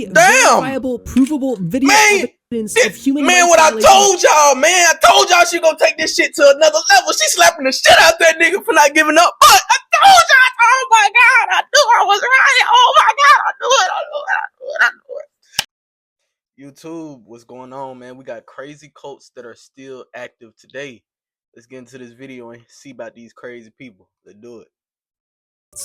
Damn, verifiable, provable video man, evidence of human man, rights what I violations. told y'all, man, I told y'all she gonna take this shit to another level. She slapping the shit out that nigga for not giving up. But I told y'all, oh my god, I knew I was right. Oh my god, I knew it. YouTube, what's going on, man? We got crazy cults that are still active today. Let's get into this video and see about these crazy people. Let's do it.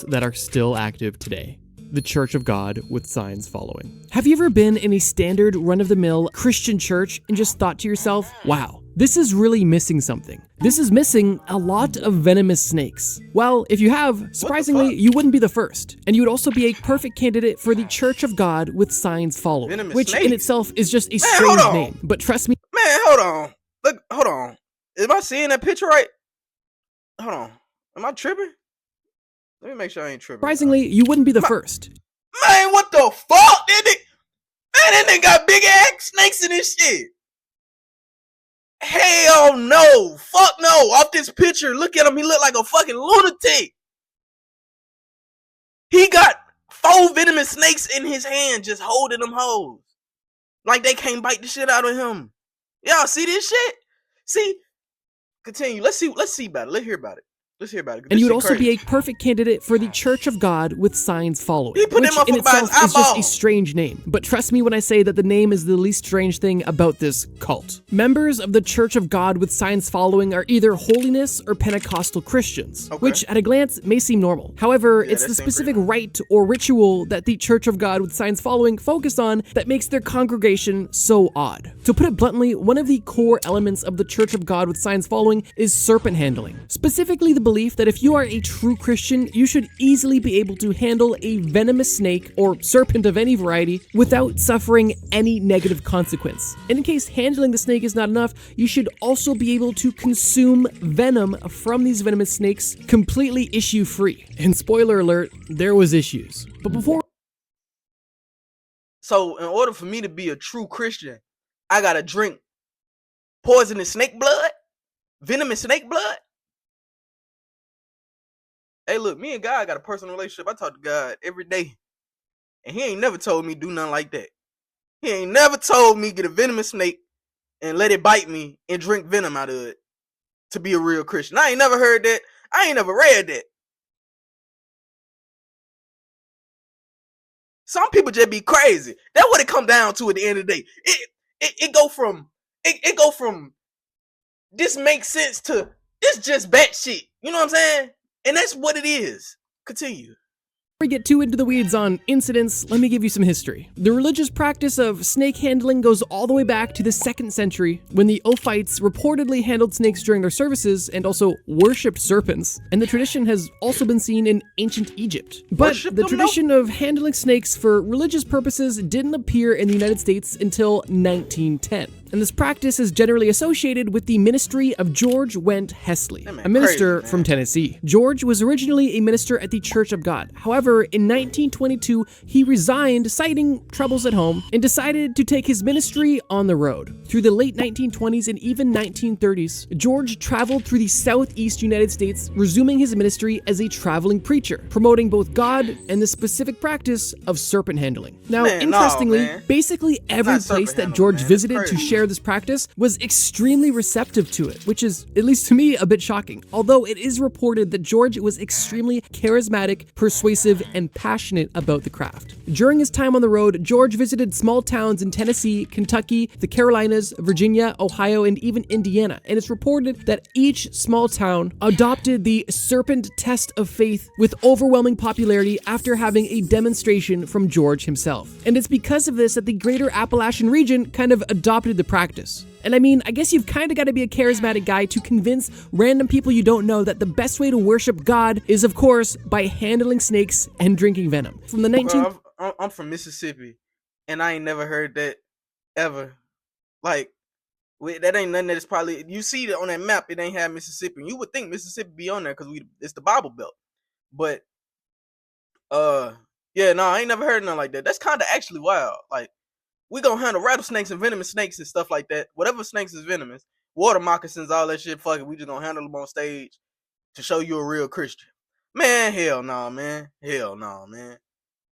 That are still active today. The Church of God with signs following. Have you ever been in a standard run-of-the-mill Christian church and just thought to yourself, wow, this is really missing something. This is missing a lot of venomous snakes. Well, if you have, surprisingly, you wouldn't be the first. And you would also be a perfect candidate for the Church of God with signs following, Venomous which snakes? in itself is just a Man, strange hold on. name. But trust me, Man, hold on. Look, hold on. Am I seeing that picture right? Hold on. Am I tripping? Let me make sure I ain't tripping. surprisingly, you wouldn't be the first. Man, what the fuck? Man, that nigga got big ass snakes in this shit. Hell no. Fuck no. Off this picture, look at him. He look like a fucking lunatic. He got 4 venomous snakes in his hand just holding them hoes. Like they can't bite the shit out of him. Y'all see this shit? See? Continue. Let's see about it. Let's hear about it. And you would also be a perfect candidate for the Church of God with signs following, He put which that in motherfucker by his itself is just a eyeball. strange name. But trust me when I say that the name is the least strange thing about this cult. Members of the Church of God with signs following are either holiness or Pentecostal Christians, which at a glance may seem normal. However, it's the specific rite or ritual that the Church of God with signs following focus on that makes their congregation so odd. To put it bluntly, one of the core elements of the Church of God with signs following is serpent handling. Specifically the belief that if you are a true Christian, you should easily be able to handle a venomous snake or serpent of any variety without suffering any negative consequence. And in case handling the snake is not enough, you should also be able to consume venom from these venomous snakes completely issue-free. And spoiler alert, there was issues. But before... So in order for me to be a true Christian, I gotta drink poisonous snake blood? Venomous snake blood? Hey, look, me and God got a personal relationship. I talk to God every day. And he ain't never told me do nothing like that. He ain't never told me get a venomous snake and let it bite me and drink venom out of it to be a real Christian. I ain't never heard that. I ain't never read that. Some people just be crazy. That's what it come down to at the end of the day. It go from this makes sense to this just batshit. You know what I'm saying? And that's what it is. Continue. Before we get too into the weeds on incidents, let me give you some history. The religious practice of snake handling goes all the way back to the 2nd century, when the Ophites reportedly handled snakes during their services and also worshipped serpents. And the tradition has also been seen in ancient Egypt. But the tradition of handling snakes for religious purposes didn't appear in the United States until 1910. And this practice is generally associated with the ministry of George Went Hesley, a minister from Tennessee. George was originally a minister at the Church of God. However, in 1922, he resigned, citing troubles at home, and decided to take his ministry on the road. Through the late 1920s and even 1930s, George traveled through the southeast United States, resuming his ministry as a traveling preacher, promoting both God and the specific practice of serpent handling. Now, interestingly, basically every place that George visited to share this practice was extremely receptive to it, which is, at least to me, a bit shocking. Although it is reported that George was extremely charismatic, persuasive, and passionate about the craft. During his time on the road, George visited small towns in Tennessee, Kentucky, the Carolinas, Virginia, Ohio, and even Indiana, and it's reported that each small town adopted the serpent test of faith with overwhelming popularity after having a demonstration from George himself. And it's because of this that the greater Appalachian region kind of adopted the practice. And I mean, I guess you've kind of got to be a charismatic guy to convince random people you don't know that the best way to worship God is, of course, by handling snakes and drinking venom. From the 19th... I'm from Mississippi, and I ain't never heard that ever. Like, that ain't nothing that's probably... You see it on that map, it ain't have Mississippi. You would think Mississippi be on there because it's the Bible Belt. But, yeah, no, I ain't never heard nothing like that. That's kind of actually wild. Like, we gonna handle rattlesnakes and venomous snakes and stuff like that. Whatever snakes is venomous, water moccasins, all that shit, fuck it. We just gonna handle them on stage to show you a real Christian. Man, hell no, man. Hell no, man.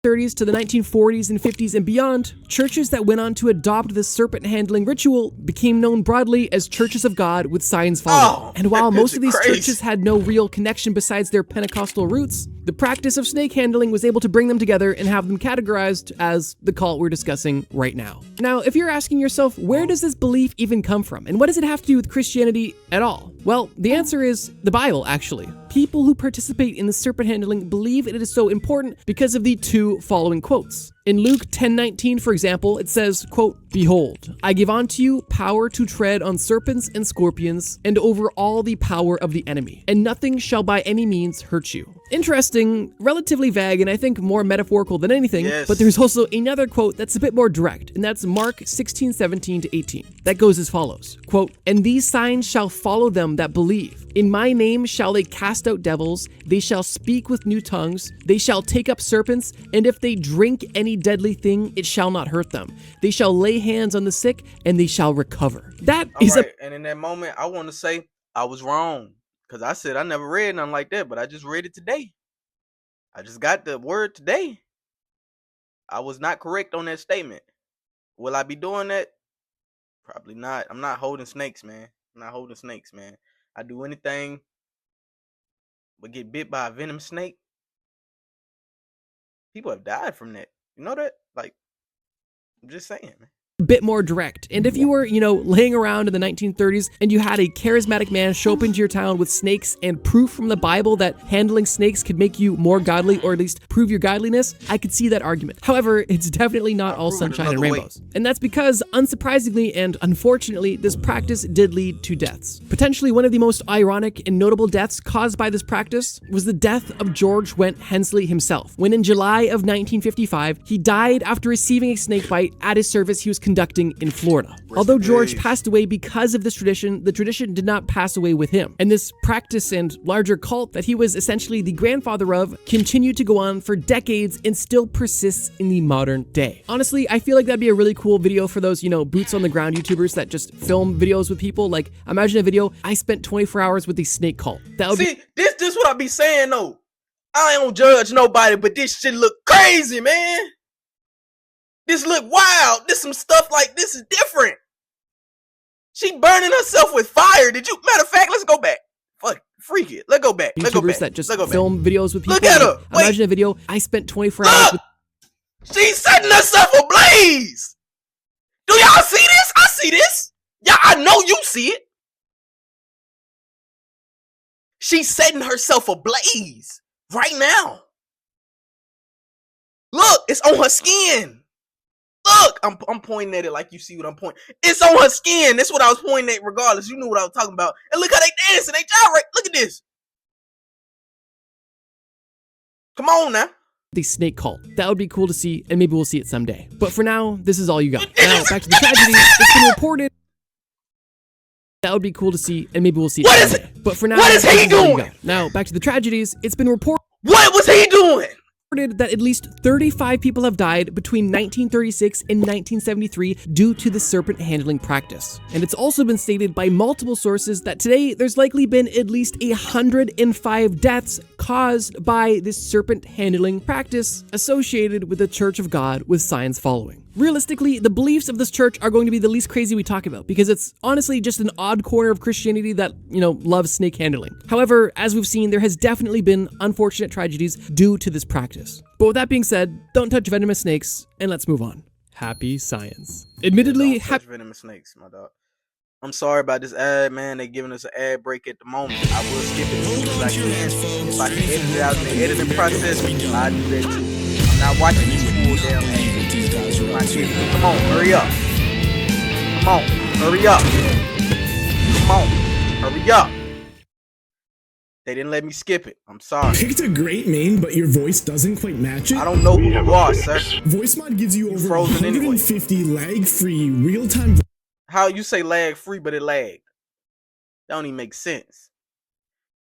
1930s to the 1940s and 50s and beyond, churches that went on to adopt the serpent handling ritual became known broadly as churches of God with signs following. Oh, and while most of these crazy. churches had no real connection besides their Pentecostal roots, the practice of snake handling was able to bring them together and have them categorized as the cult we're discussing right now. Now, if you're asking yourself, where does this belief even come from? And what does it have to do with Christianity at all? Well, the answer is the Bible, actually. People who participate in the serpent handling believe it is so important because of the two following quotes. In Luke 10:19, for example, it says, quote, "Behold, I give unto you power to tread on serpents and scorpions, and over all the power of the enemy, and nothing shall by any means hurt you." Interesting, relatively vague, and I think more metaphorical than anything, Yes. but there's also another quote that's a bit more direct, and that's Mark 16:17-18. That goes as follows, quote, "And these signs shall follow them that believe. In my name shall they cast out devils, they shall speak with new tongues, they shall take up serpents, and if they drink any deadly thing, it shall not hurt them. They shall lay hands on the sick, and they shall recover." That is Alright, and in that moment, I want to say I was wrong. Because I said I never read nothing like that, but I just read it today. I just got the word today. I was not correct on that statement. Will I be doing that? Probably not. I'm not holding snakes, man. I'm not holding snakes, man. I do anything but get bit by a venomous snake. People have died from that. You know that? Like, I'm just saying, man. bit more direct. And if you were, laying around in the 1930s and you had a charismatic man show up into your town with snakes and proof from the Bible that handling snakes could make you more godly, or at least prove your godliness, I could see that argument. However, it's definitely not all sunshine and rainbows. And that's because, unsurprisingly and unfortunately, this practice did lead to deaths. Potentially one of the most ironic and notable deaths caused by this practice was the death of George Went Hensley himself, when in July of 1955, he died after receiving a snake bite at a service he was conducting in Florida. Although George passed away because of this tradition, the tradition did not pass away with him. And this practice and larger cult that he was essentially the grandfather of continued to go on for decades and still persists in the modern day. Honestly, I feel like that'd be a really cool video for those, boots on the ground YouTubers that just film videos with people. Like, imagine a video, I spent 24 hours with the snake cult. That would See, this what I be saying though. I don't judge nobody, but this shit look crazy, man. This look wild. This some stuff like this is different. She burning herself with fire. Matter of fact, let's go back. Fuck, freak it. Let's go back. Let's go YouTubers back. that just Let's go film back. videos with people. Look at her. Like, imagine a video, I spent 24 hours Look! with She's setting herself ablaze. Do y'all see this? I see this. Yeah, I know you see it. She's setting herself ablaze right now. Look, it's on her skin. Look, I'm pointing at it like you see what I'm pointing. It's on her skin. That's what I was pointing at regardless. You knew what I was talking about. And look how they dancing. They gyrate. Look at this. Come on now. the snake cult. That would be cool to see, and maybe we'll see it someday. But for now, this is all you got. Now, back to the tragedy. It's been reported. That would be cool to see, and maybe we'll see it someday. But for now, what is he doing? Now, back to the tragedies. It's been reported. What was he doing? That at least 35 people have died between 1936 and 1973 due to the serpent handling practice. And it's also been stated by multiple sources that today there's likely been at least 105 deaths caused by this serpent handling practice associated with the Church of God with signs following. Realistically, the beliefs of this church are going to be the least crazy we talk about because it's honestly just an odd corner of Christianity that, loves snake handling. However, as we've seen, there has definitely been unfortunate tragedies due to this practice. But with that being said, don't touch venomous snakes, and let's move on. Happy science. Admittedly, Don't touch venomous snakes, my dog. I'm sorry about this ad, man. They're giving us an ad break at the moment. I will skip it as soon as I can. If I can edit it out in the editing process, I'll do that too. I'm not watching these full damn ads. Come on, hurry up. Come on, hurry up. Come on, hurry up. They didn't let me skip it. I'm sorry. Picked a great main, but your voice doesn't quite match it? I don't know who you are, sir. VoiceMod gives you over frozen 150 lag-free real-time. How you say lag-free, but it lagged? That don't even make sense.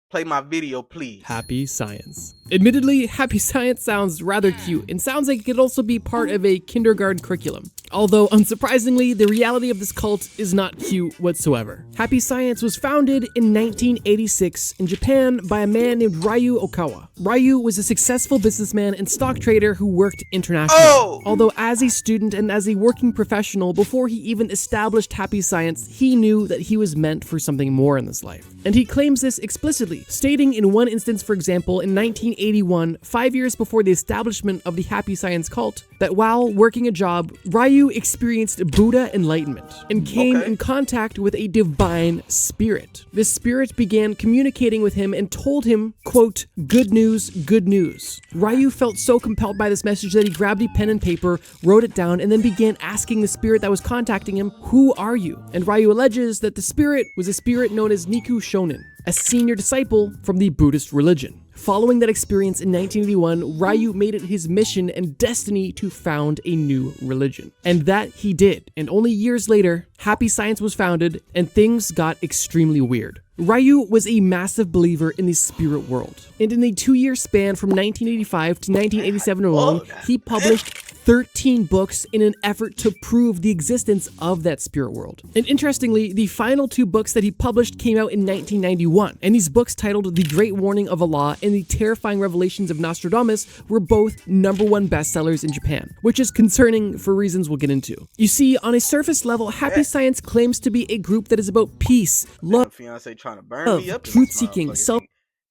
Play my video, please. Happy science. Admittedly, happy science sounds rather cute and sounds like it could also be part of a kindergarten curriculum. Although, unsurprisingly, the reality of this cult is not cute whatsoever. Happy Science was founded in 1986 in Japan by a man named Ryu Okawa. Ryu was a successful businessman and stock trader who worked internationally. Oh! Although as a student and as a working professional, before he even established Happy Science, he knew that he was meant for something more in this life. And he claims this explicitly, stating in one instance, for example, in 1981, 5 years before the establishment of the Happy Science cult, that while working a job, Ryu experienced Buddha enlightenment and came in contact with a divine spirit. This spirit began communicating with him and told him, quote, good news, good news. Ryu felt so compelled by this message that he grabbed a pen and paper, wrote it down, and then began asking the spirit that was contacting him, who are you? And Ryu alleges that the spirit was a spirit known as Niku Shonin, a senior disciple from the Buddhist religion. Following that experience in 1981, Ryu made it his mission and destiny to found a new religion. And that he did. And only years later, Happy Science was founded and things got extremely weird. Ryu was a massive believer in the spirit world. And in a 2-year span from 1985 to 1987 alone, he published 13 books in an effort to prove the existence of that spirit world. And interestingly, the final 2 books that he published came out in 1991, and these books titled The Great Warning of Allah and The Terrifying Revelations of Nostradamus were both #1 bestsellers in Japan, which is concerning for reasons we'll get into. You see, on a surface level, Happy Science claims to be a group that is about peace, love, Fiance trying to burn me up. truth-seeking,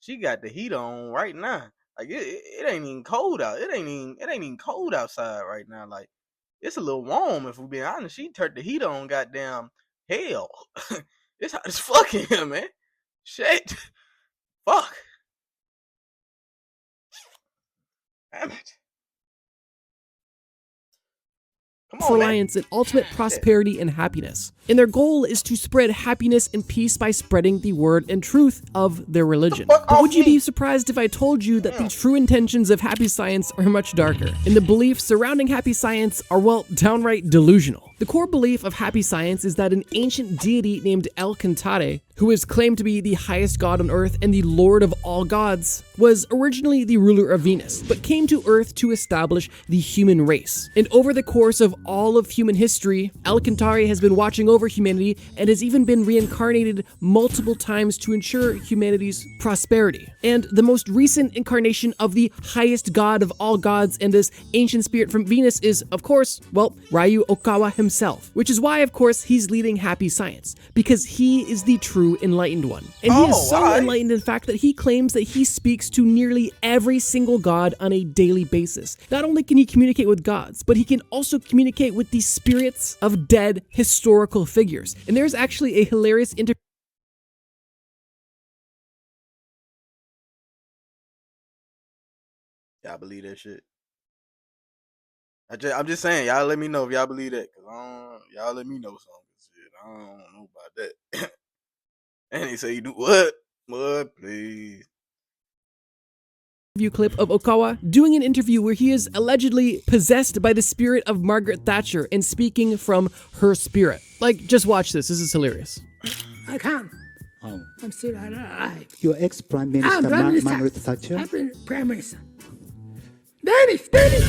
She got the heat on right now. Like it ain't even cold out. It ain't even cold outside right now. Like it's a little warm if we being honest. She turned the heat on, goddamn hell. It's hot as fuck in here, man. Shit. Fuck. Damn it. Come on, alliance and ultimate prosperity and happiness. And their goal is to spread happiness and peace by spreading the word and truth of their religion. But would you be surprised if I told you that the true intentions of Happy Science are much darker, and the beliefs surrounding Happy Science are, well, downright delusional? The core belief of Happy Science is that an ancient deity named El Cantare, who is claimed to be the highest god on Earth and the lord of all gods, was originally the ruler of Venus, but came to Earth to establish the human race. And over the course of all of human history, El Cantare has been watching over humanity and has even been reincarnated multiple times to ensure humanity's prosperity. And the most recent incarnation of the highest god of all gods and this ancient spirit from Venus is, of course, well, Ryu Okawa himself, which is why, of course, he's leading Happy Science, because he is the true enlightened one. And he is so enlightened, in fact, that he claims that he speaks to nearly every single god on a daily basis. Not only can he communicate with gods, but he can also communicate with the spirits of dead historical figures. And there's actually a hilarious Y'all believe that shit? I'm just saying, y'all let me know if y'all believe that, cause y'all let me know something. Shit, I don't know about that. And they say you do what? What, please? Interview clip of Okawa doing an interview where he is allegedly possessed by the spirit of Margaret Thatcher and speaking from her spirit. Like, just watch this. This is hilarious. I can't. Oh. I'm still alive. Your ex-Prime Minister, Margaret Thatcher? I've been Prime Minister.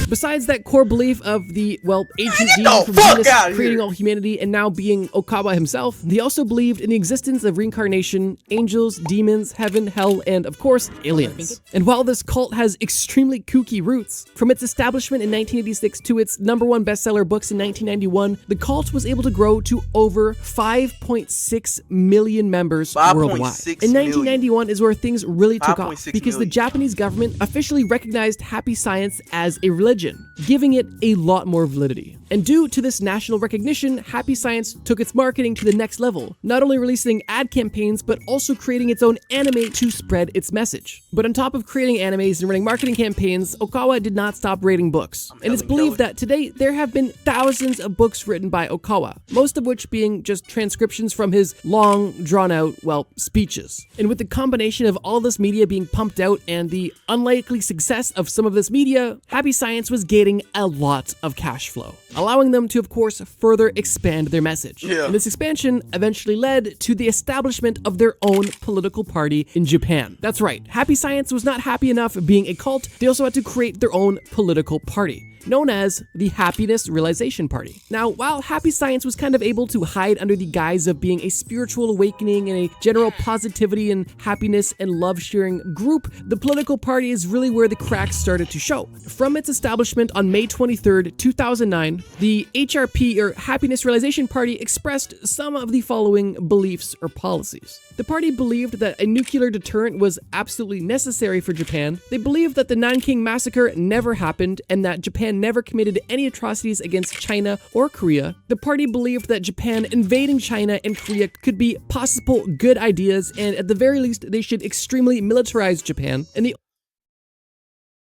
Besides that core belief of the, well, ancient deity from Venus creating all humanity and now being Okawa himself, they also believed in the existence of reincarnation, angels, demons, heaven, hell, and, of course, aliens. And while this cult has extremely kooky roots, from its establishment in 1986 to its #1 bestseller books in 1991, the cult was able to grow to over 5.6 million members worldwide. In 1991 is where things really took off, because the Japanese government officially recognized Happy Science as a religion, giving it a lot more validity. And due to this national recognition, Happy Science took its marketing to the next level, not only releasing ad campaigns, but also creating its own anime to spread its message. But on top of creating animes and running marketing campaigns, Okawa did not stop writing books. And it's believed that today there have been thousands of books written by Okawa, most of which being just transcriptions from his long, drawn-out, well, speeches. And with the combination of all this media being pumped out and the unlikely success of some of this media, Happy Science was gaining a lot of cash flow, allowing them to, of course, further expand their message. And this expansion eventually led to the establishment of their own political party in Japan. That's right, Happy Science was not happy enough being a cult, they also had to create their own political party. known as the Happiness Realization Party. Now, while Happy Science was kind of able to hide under the guise of being a spiritual awakening and a general positivity and happiness and love sharing group, the political party is really where the cracks started to show. From its establishment on May 23rd, 2009, the HRP, or Happiness Realization Party, expressed some of the following beliefs or policies. The party believed that a nuclear deterrent was absolutely necessary for Japan. They believed that the Nanking Massacre never happened and that Japan never committed any atrocities against China or Korea. The party believed that Japan invading China and Korea could be possible good ideas, and at the very least, they should extremely militarize Japan. And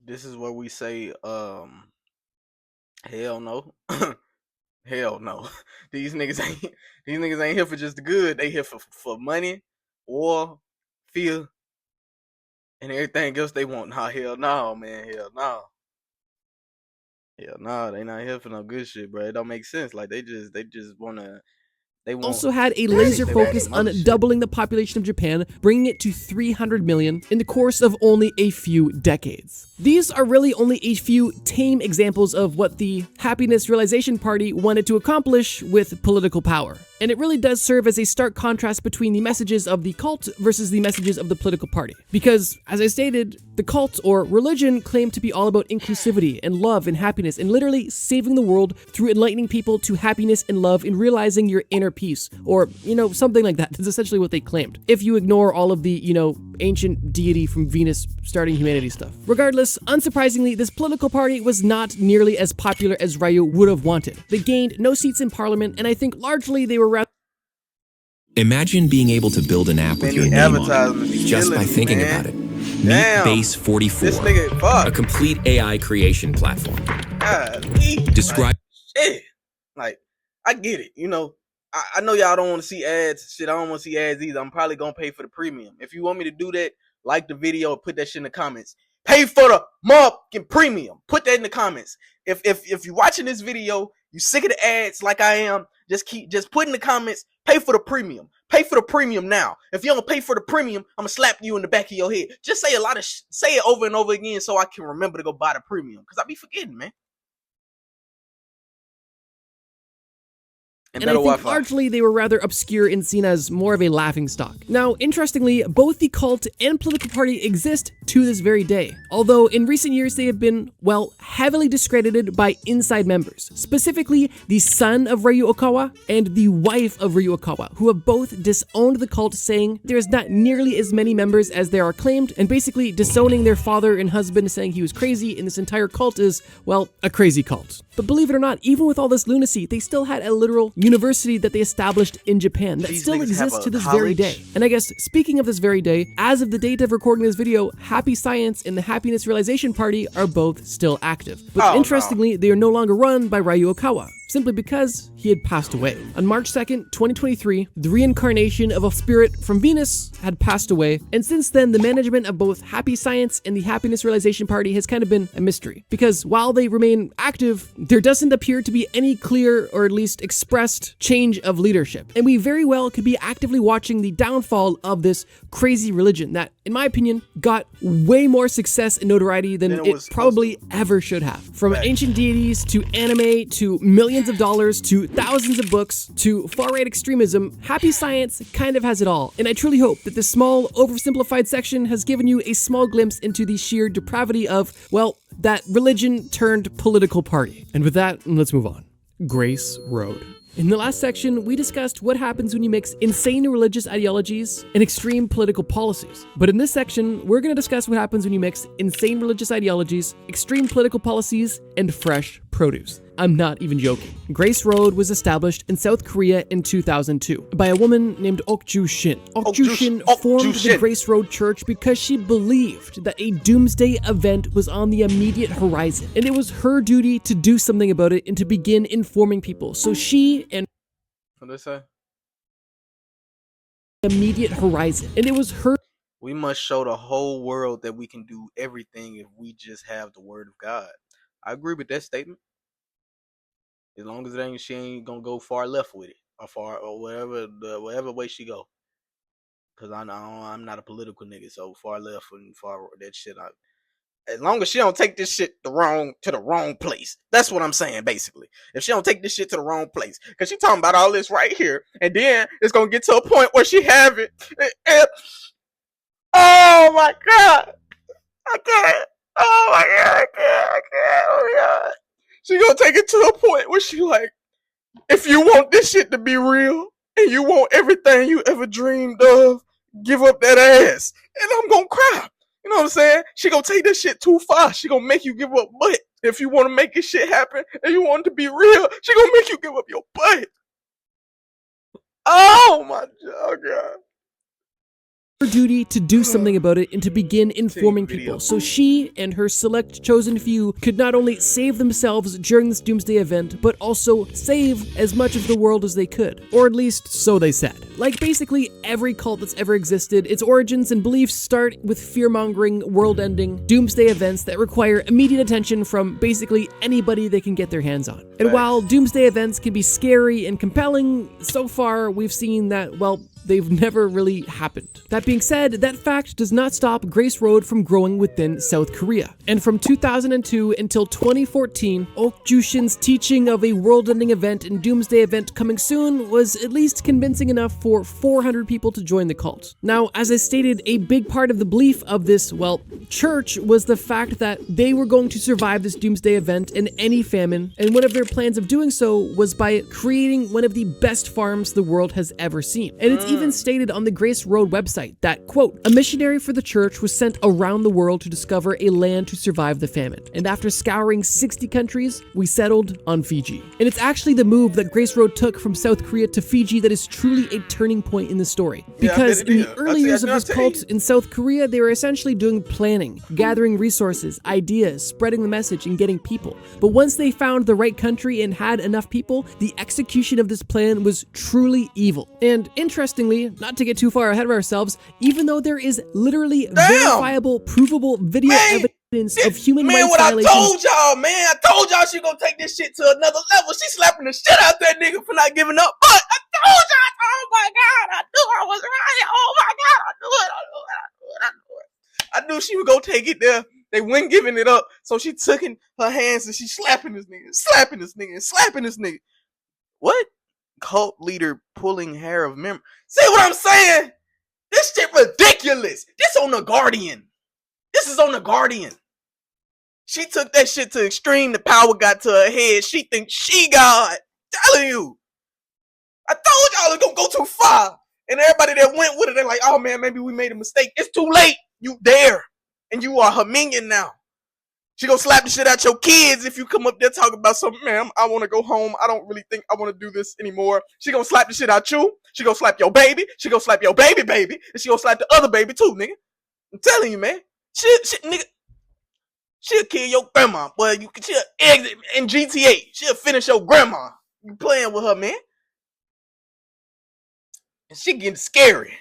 This is where we say, hell no. Hell no. These niggas ain't here for just the good. They here for money, war, fear, and everything else they want. Nah, hell no, man. Hell no. Hell no, they not here for no good shit, bro. It don't make sense. Like they just wanna. They also had a laser focus on doubling the population of Japan, bringing it to 300 million in the course of only a few decades. These are really only a few tame examples of what the Happiness Realization Party wanted to accomplish with political power. And it really does serve as a stark contrast between the messages of the cult versus the messages of the political party. Because, as I stated, the cult, or religion, claimed to be all about inclusivity and love and happiness and literally saving the world through enlightening people to happiness and love and realizing your inner peace, or, something like that. That's essentially what they claimed. If you ignore all of the, ancient deity from Venus starting humanity stuff. Regardless, unsurprisingly, this political party was not nearly as popular as Ryu would have wanted. They gained no seats in parliament, and I think largely they were rather... Imagine being able to build an app with your name on it just by thinking about it. Meet Base 44, a complete AI creation platform. Describe... Shit. Like, I get it, I know y'all don't want to see ads. Shit, I don't want to see ads either. I'm probably going to pay for the premium. If you want me to do that, like the video, put that shit in the comments. Pay for the motherfucking premium. Put that in the comments. If you're watching this video, you sick of the ads like I am, just put in the comments, pay for the premium. Pay for the premium now. If you don't pay for the premium, I'm going to slap you in the back of your head. Just say say it over and over again so I can remember to go buy the premium. Because I be forgetting, man. And I think largely they were rather obscure and seen as more of a laughingstock. Now, interestingly, both the cult and political party exist to this very day, although in recent years they have been, heavily discredited by inside members, specifically the son of Ryu Okawa and the wife of Ryu Okawa, who have both disowned the cult, saying there's not nearly as many members as there are claimed, and basically disowning their father and husband, saying he was crazy, and this entire cult is, a crazy cult. But believe it or not, even with all this lunacy, they still had a literal university that they established in Japan that still exists to this very day. And I guess, speaking of this very day, as of the date of recording this video, Happy Science and the Happiness Realization Party are both still active. But interestingly, they are no longer run by Ryu Okawa, simply because he had passed away. On March 2nd, 2023, the reincarnation of a spirit from Venus had passed away, and since then, the management of both Happy Science and the Happiness Realization Party has kind of been a mystery. Because while they remain active, there doesn't appear to be any clear, or at least expressed, change of leadership. And we very well could be actively watching the downfall of this crazy religion that, in my opinion, got way more success and notoriety than it probably ever should have. From ancient deities, to anime, to millions of dollars, to thousands of books, to far-right extremism, Happy Science kind of has it all. And I truly hope that this small, oversimplified section has given you a small glimpse into the sheer depravity of, that religion turned political party. And with that, let's move on. Grace Road. In the last section, we discussed what happens when you mix insane religious ideologies and extreme political policies. But in this section, we're going to discuss what happens when you mix insane religious ideologies, extreme political policies, and fresh produce. I'm not even joking. Grace Road was established in South Korea in 2002 by a woman named Okju Shin. Okju Shin formed the Grace Road Church because she believed that a doomsday event was on the immediate horizon, and it was her duty to do something about it and to begin informing people. So she and what did they say? Immediate horizon, and it was her. We must show the whole world that we can do everything if we just have the word of God. I agree with that statement. As long as she ain't gonna go far left with it, or whatever way she go. Cause I'm not a political nigga, so far left and far that shit. As long as she don't take this shit to the wrong place. That's what I'm saying, basically. If she don't take this shit to the wrong place. Because she talking about all this right here. And then it's going to get to a point where she have it. And, oh, my God. I can't. Oh, my God. I can't. Oh, my God. She going to take it to a point where she like, if you want this shit to be real, and you want everything you ever dreamed of, give up that ass. And I'm going to cry. You know what I'm saying? She gonna take this shit too far. She gonna make you give up butt. If you want to make this shit happen and you want it to be real, she gonna make you give up your butt. Oh my God. Her duty to do something about it and to begin informing people, so she and her select chosen few could not only save themselves during this doomsday event, but also save as much of the world as they could. Or at least, so they said. Like basically every cult that's ever existed, its origins and beliefs start with fear-mongering, world-ending, doomsday events that require immediate attention from basically anybody they can get their hands on. And while doomsday events can be scary and compelling, so far we've seen that, well, they've never really happened. That being said, that fact does not stop Grace Road from growing within South Korea. And from 2002 until 2014, Ok Jushin's teaching of a world-ending event and doomsday event coming soon was at least convincing enough for 400 people to join the cult. Now, as I stated, a big part of the belief of this, well, church was the fact that they were going to survive this doomsday event and any famine, and one of their plans of doing so was by creating one of the best farms the world has ever seen. And it's even stated on the Grace Road website that, quote, a missionary for the church was sent around the world to discover a land to survive the famine. And after scouring 60 countries, we settled on Fiji. And it's actually the move that Grace Road took from South Korea to Fiji that is truly a turning point in the story. Because in the early years of this cult in South Korea, they were essentially doing planning, gathering resources, ideas, spreading the message, and getting people. But once they found the right country and had enough people, the execution of this plan was truly evil. And interestingly, not to get too far ahead of ourselves, even though there is literally verifiable, provable video evidence of human rights violations. I told y'all, man. I told y'all she gonna take this shit to another level. She slapping the shit out that nigga for not giving up. But I told y'all, oh my God, I knew I was right. Oh my God, I knew she would go take it there. They weren't giving it up. So she took in her hands and she slapping this nigga. What? Cult leader pulling hair of memory. See what I'm saying? This shit ridiculous. This on the Guardian. This is on the Guardian. She took that shit to extreme. The power got to her head. She thinks she God. Telling you. I told y'all it's gonna go too far. And everybody that went with it, they're like, oh man, maybe we made a mistake. It's too late. You there. And you are her minion now. She gonna slap the shit out your kids if you come up there talking about something, man, I want to go home. I don't really think I want to do this anymore. She gonna slap the shit out you. She gonna slap your baby. She gonna slap your baby. And she gonna slap the other baby too, nigga. I'm telling you, man. Nigga. She'll kill your grandma. Boy, she'll exit in GTA. She'll finish your grandma. You playing with her, man. And she getting scary.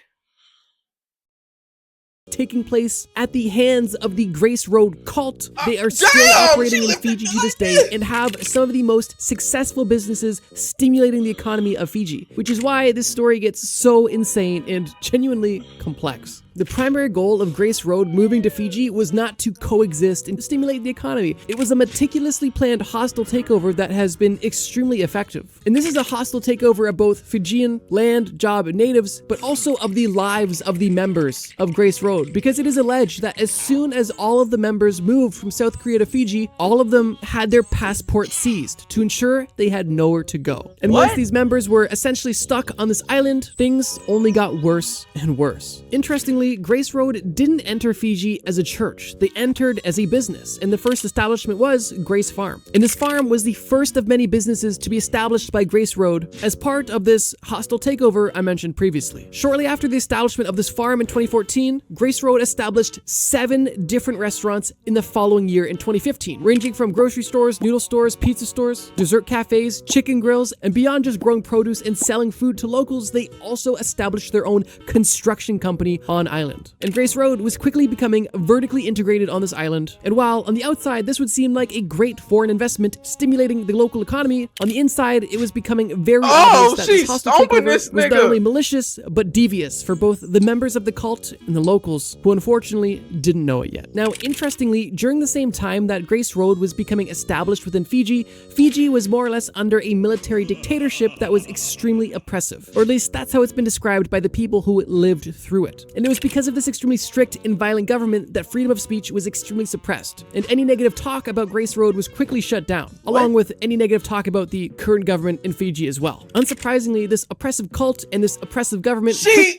Taking place at the hands of the Grace Road cult. They are still operating in Fiji to this day and have some of the most successful businesses stimulating the economy of Fiji, which is why this story gets so insane and genuinely complex. The primary goal of Grace Road moving to Fiji was not to coexist and stimulate the economy. It was a meticulously planned hostile takeover that has been extremely effective. And this is a hostile takeover of both Fijian land, job, and natives, but also of the lives of the members of Grace Road, because it is alleged that as soon as all of the members moved from South Korea to Fiji, all of them had their passports seized to ensure they had nowhere to go. And once these members were essentially stuck on this island, things only got worse and worse. Interestingly, Grace Road didn't enter Fiji as a church. They entered as a business, and the first establishment was Grace Farm. And this farm was the first of many businesses to be established by Grace Road as part of this hostile takeover I mentioned previously. Shortly after the establishment of this farm in 2014, Grace Road established 7 different restaurants in the following year in 2015, ranging from grocery stores, noodle stores, pizza stores, dessert cafes, chicken grills, and beyond just growing produce and selling food to locals, they also established their own construction company on island. And Grace Road was quickly becoming vertically integrated on this island. And while on the outside this would seem like a great foreign investment stimulating the local economy, on the inside it was becoming very obvious that this hostile takeover was not only malicious but devious for both the members of the cult and the locals, who unfortunately didn't know it yet. Now, interestingly, during the same time that Grace Road was becoming established within Fiji, Fiji was more or less under a military dictatorship that was extremely oppressive, or at least that's how it's been described by the people who lived through it. And it was because of this extremely strict and violent government that freedom of speech was extremely suppressed, and any negative talk about Grace Road was quickly shut down, along with any negative talk about the current government in Fiji as well. Unsurprisingly, this oppressive cult and this oppressive government— She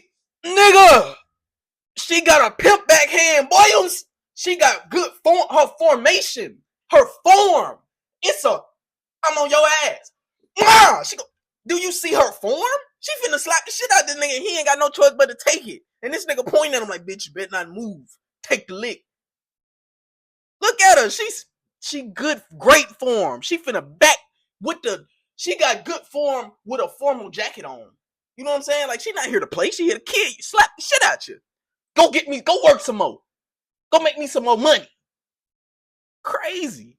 got a pimp backhand, boy. She got good form. Her formation, her form. I'm on your ass. Do you see her form? She finna slap the shit out of this nigga, and he ain't got no choice but to take it. And this nigga pointing at him like, bitch, you better not move. Take the lick. Look at her. She good, great form. She finna back with she got good form with a formal jacket on. You know what I'm saying? Like, she not here to play. She here to kill you. Slap the shit out you. Go work some more. Go make me some more money. Crazy.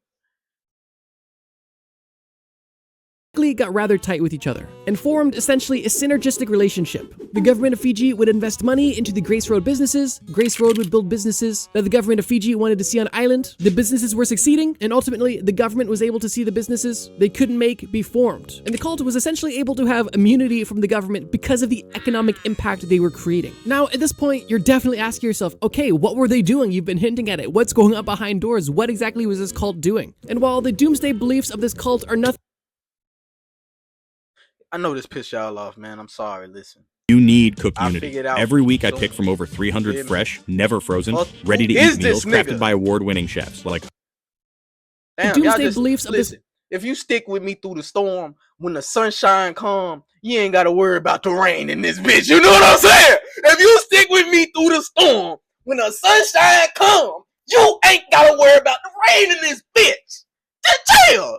got rather tight with each other and formed essentially a synergistic relationship. The government of Fiji would invest money into the Grace Road businesses. Grace Road would build businesses that the government of Fiji wanted to see on island. The businesses were succeeding, and ultimately the government was able to see the businesses they couldn't make be formed. And the cult was essentially able to have immunity from the government because of the economic impact they were creating. Now, at this point, you're definitely asking yourself, okay, what were they doing? You've been hinting at it. What's going on behind doors? What exactly was this cult doing? And while the doomsday beliefs of this cult are nothing— I know this pissed y'all off, man. I'm sorry. Listen. You need community. Every week I pick from over 300 fresh, never frozen, ready-to-eat meals crafted by award-winning chefs. Like, damn, the doomsday beliefs of this— if you stick with me through the storm, when the sunshine come, you ain't got to worry about the rain in this bitch. You know what I'm saying? If you stick with me through the storm, when the sunshine come, you ain't got to worry about the rain in this bitch. Just chill.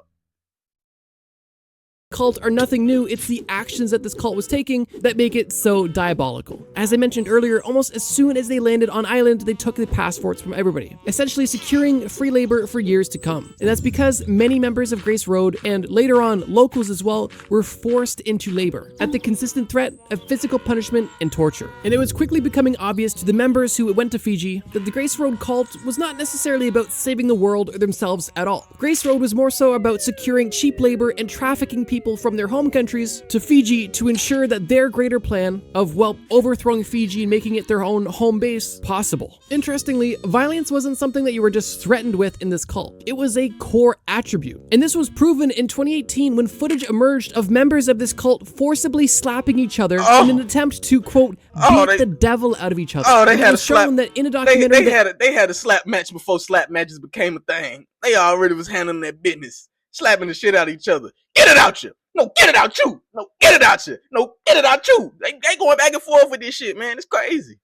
Cult are nothing new. It's the actions that this cult was taking that make it so diabolical. As I mentioned earlier, almost as soon as they landed on island, they took the passports from everybody, essentially securing free labor for years to come. And that's because many members of Grace Road, and later on locals as well, were forced into labor at the consistent threat of physical punishment and torture. And it was quickly becoming obvious to the members who went to Fiji that the Grace Road cult was not necessarily about saving the world or themselves at all. Grace Road was more so about securing cheap labor and trafficking people from their home countries to Fiji to ensure that their greater plan of, well, overthrowing Fiji and making it their own home base possible. Interestingly, violence wasn't something that you were just threatened with in this cult. It was a core attribute. And this was proven in 2018 when footage emerged of members of this cult forcibly slapping each other in an attempt to, quote, beat the devil out of each other. They had shown that in a documentary they had a slap match before slap matches became a thing. They already was handling their business, slapping the shit out of each other. Get it out you. No, get it out you. No, get it out you. No, get it out you. They going back and forth with this shit, man. It's crazy.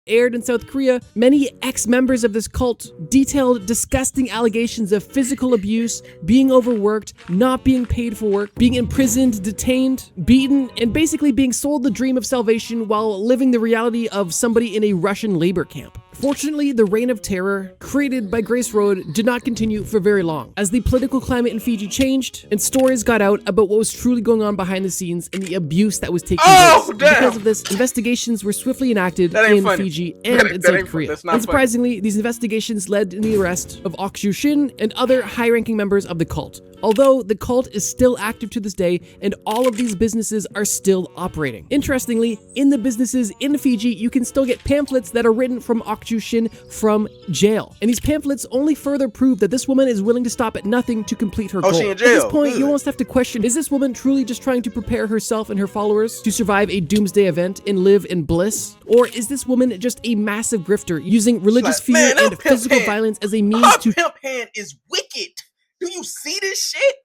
Aired in South Korea, many ex-members of this cult detailed disgusting allegations of physical abuse, being overworked, not being paid for work, being imprisoned, detained, beaten, and basically being sold the dream of salvation while living the reality of somebody in a Russian labor camp. Fortunately, the reign of terror created by Grace Road did not continue for very long, as the political climate in Fiji changed and stories got out about what was truly going on behind the scenes and the abuse that was taking place. Because of this, investigations were swiftly enacted in Fiji and in South Korea. Unsurprisingly, these investigations led to the arrest of Ok Shin and other high-ranking members of the cult. Although the cult is still active to this day and all of these businesses are still operating. Interestingly, in the businesses in Fiji, you can still get pamphlets that are written from Ok Shin from jail. And these pamphlets only further prove that this woman is willing to stop at nothing to complete her goal. She in jail. At this point, you almost have to question, is this woman truly just trying to prepare herself and her followers to survive a doomsday event and live in bliss? Or is this woman just a massive grifter using religious fear and physical violence as a means to— Her pimp hand is wicked. Do you see this shit?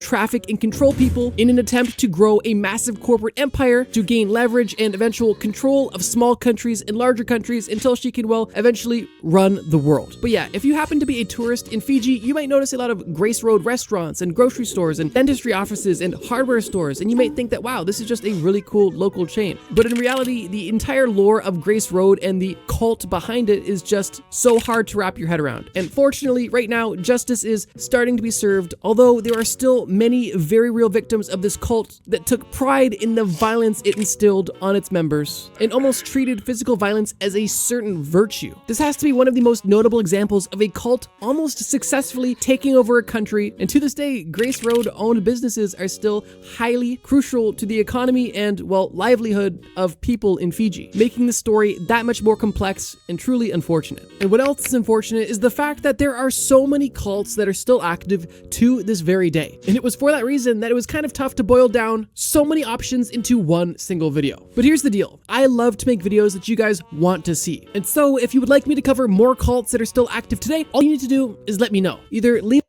traffic and control people in an attempt to grow a massive corporate empire to gain leverage and eventual control of small countries and larger countries until she can, well, eventually run the world. But yeah, if you happen to be a tourist in Fiji, you might notice a lot of Grace Road restaurants and grocery stores and dentistry offices and hardware stores, and you might think that, wow, this is just a really cool local chain. But in reality, the entire lore of Grace Road and the cult behind it is just so hard to wrap your head around. And fortunately, right now, justice is starting to be served, although there are still many very real victims of this cult that took pride in the violence it instilled on its members and almost treated physical violence as a certain virtue. This has to be one of the most notable examples of a cult almost successfully taking over a country, and to this day, Grace Road-owned businesses are still highly crucial to the economy and, well, livelihood of people in Fiji, making the story that much more complex and truly unfortunate. And what else is unfortunate is the fact that there are so many cults that are still active to this very day. And it was for that reason that it was kind of tough to boil down so many options into one single video. But here's the deal. I love to make videos that you guys want to see. And so if you would like me to cover more cults that are still active today, all you need to do is let me know. Either leave.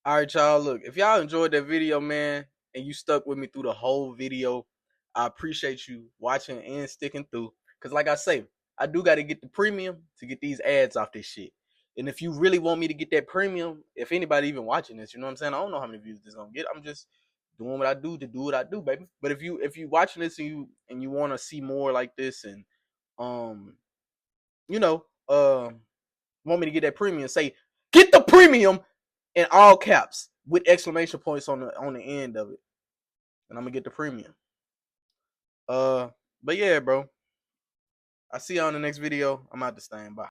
All right, y'all, look, if y'all enjoyed that video, man, and you stuck with me through the whole video, I appreciate you watching and sticking through. Because like I say, I do got to get the premium to get these ads off this shit. And if you really want me to get that premium, if anybody even watching this, you know what I'm saying? I don't know how many views this gonna get. I'm just doing what I do to do what I do, baby. But if you watching this and you want to see more like this, and want me to get that premium, say get the premium in all caps with exclamation points on the end of it, and I'm gonna get the premium. But yeah, bro, I see you on the next video. I'm out to stand by.